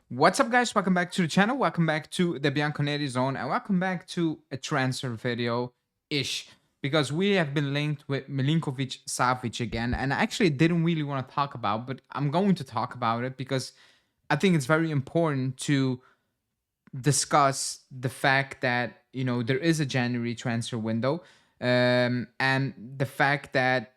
What's up, guys? Welcome back to the channel. Welcome back to the Bianconeri zone, and welcome back to a transfer video ish, because we have been linked with Milinković-Savić again, and I actually didn't really want to talk about, but I'm going to talk about it because I think it's very important to discuss the fact that there is a January transfer window, and the fact that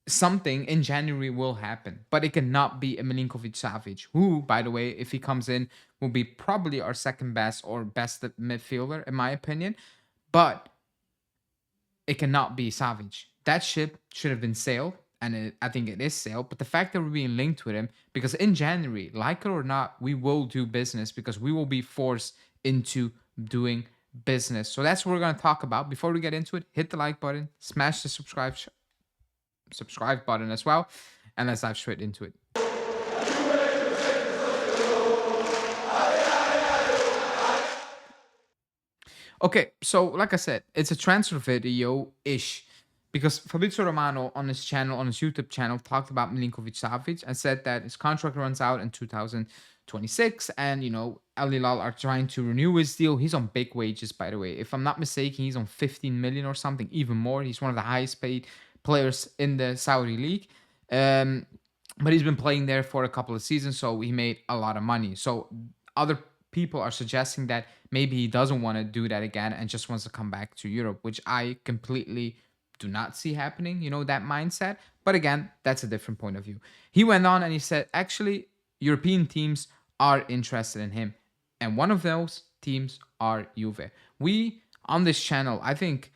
something in January will happen, but it cannot be a Milinković-Savić, who, by the way, if he comes in, will be probably our second best or best midfielder, in my opinion. But it cannot be Savic. That ship should have been sailed, and I think it is sailed. But the fact that we're being linked with him, because in January, like it or not, we will do business because we will be forced into doing business. So that's what we're going to talk about. Before we get into it, hit the like button, smash the subscribe button as well, and let's dive straight into it. Okay, so like I said, it's a transfer video-ish because Fabrizio Romano on his channel, on his YouTube channel, talked about Milinković-Savić and said that his contract runs out in 2026, and Al Hilal are trying to renew his deal. He's on big wages, by the way. If I'm not mistaken, he's on 15 million or something, even more. He's one of the highest paid players in the Saudi league. But he's been playing there for a couple of seasons, so he made a lot of money. So other people are suggesting that maybe he doesn't want to do that again and just wants to come back to Europe, which I completely do not see happening, that mindset. But again, that's a different point of view. He went on and he said, actually, European teams are interested in him. And one of those teams are Juve. We, on this channel, I think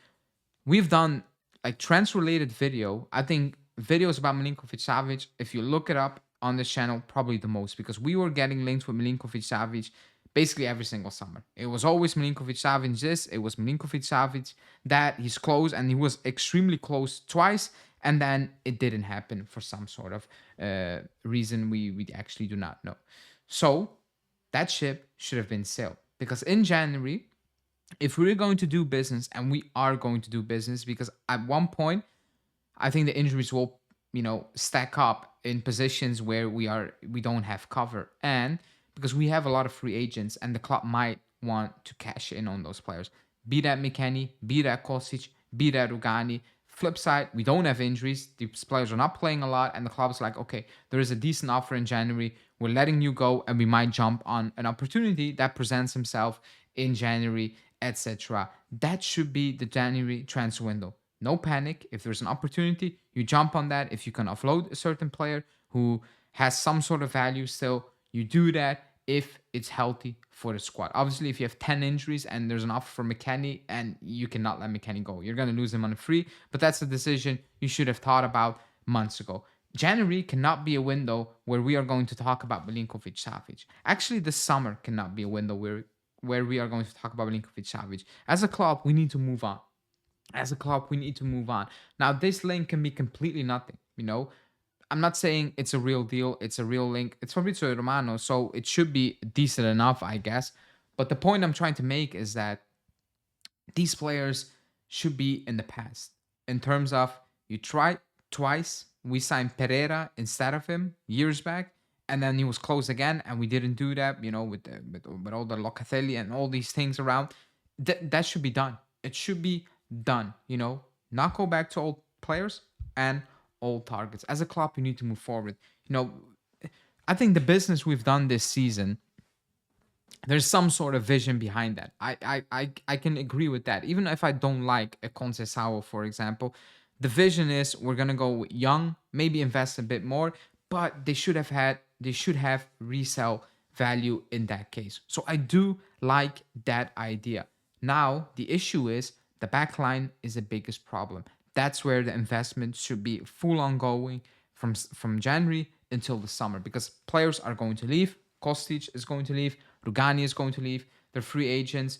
we've done like transfer-related video. I think videos about Milinković-Savić, if you look it up on this channel, probably the most, because we were getting linked with Milinković-Savić basically every single summer. It was always Milinković-Savić this, it was Milinković-Savić that. He's close, and he was extremely close twice, and then it didn't happen for some sort of reason we actually do not know. So that ship should have been sailed, because in January, if we're going to do business, and we are going to do business, because at one point, I think the injuries will, stack up in positions where we don't have cover, and because we have a lot of free agents, and the club might want to cash in on those players. Be that McKennie, be that Kostic, be that Rugani. Flip side, we don't have injuries. These players are not playing a lot, and the club's like, okay, there is a decent offer in January. We're letting you go, and we might jump on an opportunity that presents himself in January, etc. That should be the January transfer window. No panic. If there's an opportunity, you jump on that. If you can offload a certain player who has some sort of value still, you do that if it's healthy for the squad. Obviously, if you have 10 injuries and there's an offer for McKennie, and you cannot let McKennie go, you're going to lose him on a free. But that's a decision you should have thought about months ago. January cannot be a window where we are going to talk about Milinković-Savić. Actually, the summer cannot be a window where we are going to talk about Milinković-Savić. As a club, we need to move on. As a club, we need to move on. Now, this link can be completely nothing, I'm not saying it's a real deal. It's a real link. It's Fabrizio Romano, so it should be decent enough, I guess. But the point I'm trying to make is that these players should be in the past. In terms of, you tried twice. We signed Pereira instead of him years back, and then he was close again, and we didn't do that, with all the Locatelli and all these things around. That should be done. It should be done, not go back to old players and old targets. As a club, you need to move forward. I think the business we've done this season, there's some sort of vision behind that. I can agree with that. Even if I don't like a Conceição, for example, the vision is we're gonna go young, maybe invest a bit more, but they should have resale value in that case. So I do like that idea. Now the issue is the backline is the biggest problem. That's where the investment should be full on going from January until the summer, because players are going to leave. Kostic is going to leave. Rugani is going to leave. They're free agents,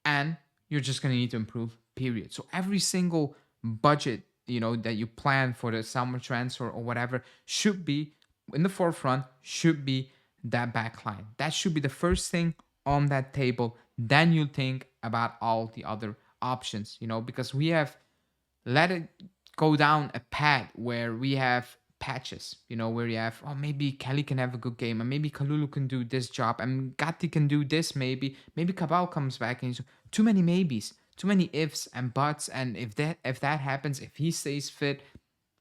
and you're just going to need to improve, period. So every single budget, that you plan for the summer transfer or whatever should be in the forefront, should be that backline. That should be the first thing on that table. Then you think about all the other options, because we have let it go down a path where we have patches, you know, where you have, oh, maybe Kelly can have a good game, and maybe Kalulu can do this job, and Gatti can do this, maybe Cabal comes back, and too many maybes, too many ifs and buts, and if that happens, if he stays fit,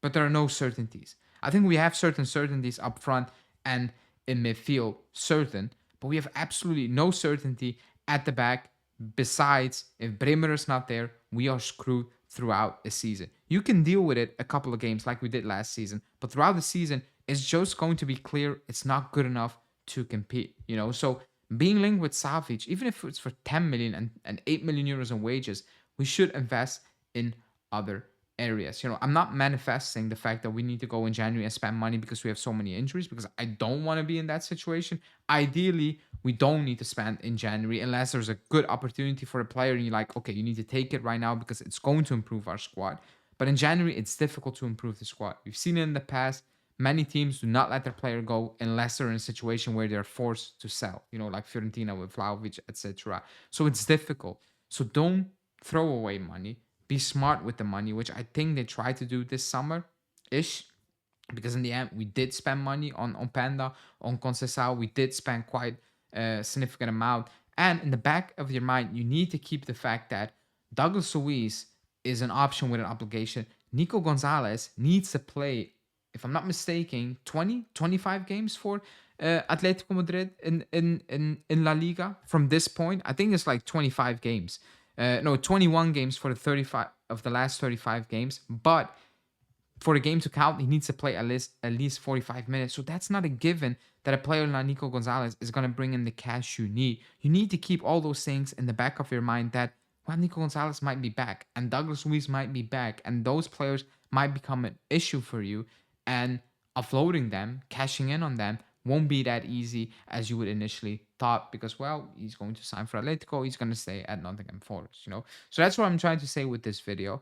but there are no certainties. I think we have certain certainties up front and in midfield, certain, but we have absolutely no certainty at the back. Besides, if Bremer is not there, we are screwed throughout a season. You can deal with it a couple of games like we did last season, but throughout the season, it's just going to be clear it's not good enough to compete, you know? So being linked with Savic, even if it's for 10 million and 8 million euros in wages, we should invest in other areas. You know, I'm not manifesting the fact that we need to go in January and spend money because we have so many injuries, because I don't want to be in that situation. Ideally, we don't need to spend in January unless there's a good opportunity for a player and you're like, okay, you need to take it right now because it's going to improve our squad. But in January, it's difficult to improve the squad. We've seen it in the past. Many teams do not let their player go unless they're in a situation where they're forced to sell, you know, like Fiorentina with Vlahovic, etc. So it's difficult. So don't throw away money. Be smart with the money, which I think they tried to do this summer-ish. Because in the end, we did spend money on Panda, on Conceição. We did spend quite a significant amount. And in the back of your mind, you need to keep the fact that Douglas Luiz is an option with an obligation. Nico Gonzalez needs to play, if I'm not mistaken, 25 games for Atletico Madrid in La Liga from this point. I think it's like 25 games. No, 21 games for the 35 of the last 35 games. But for the game to count, he needs to play at least 45 minutes. So that's not a given that a player like Nico Gonzalez is going to bring in the cash you need. You need to keep all those things in the back of your mind that, well, Nico Gonzalez might be back and Douglas Luiz might be back, and those players might become an issue for you, and offloading them, cashing in on them, won't be that easy as you would initially thought, because, well, he's going to sign for Atletico, he's going to stay at Nottingham Forest, you know? So that's what I'm trying to say with this video.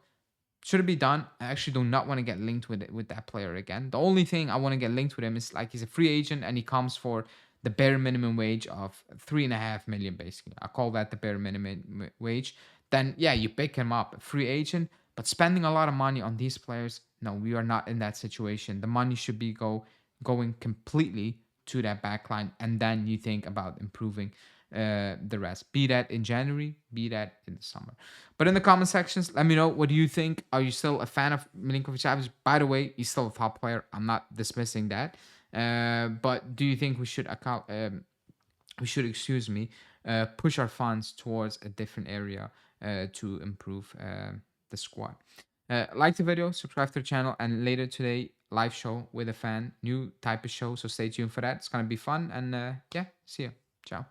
Should it be done? I actually do not want to get linked with that player again. The only thing I want to get linked with him is like he's a free agent and he comes for the bare minimum wage of 3.5 million, basically. I call that the bare minimum wage. Then yeah, you pick him up, free agent, but spending a lot of money on these players, no, we are not in that situation. The money should be going completely to that backline, and then you think about improving the rest. Be that in January, be that in the summer. But in the comment sections, let me know, what do you think? Are you still a fan of Milinković-Savić? By the way, he's still a top player. I'm not dismissing that. But do you think we should push our funds towards a different area to improve the squad? Like the video, subscribe to the channel, and later today, live show with a fan, new type of show. So stay tuned for that. It's gonna be fun, and yeah, see you. Ciao.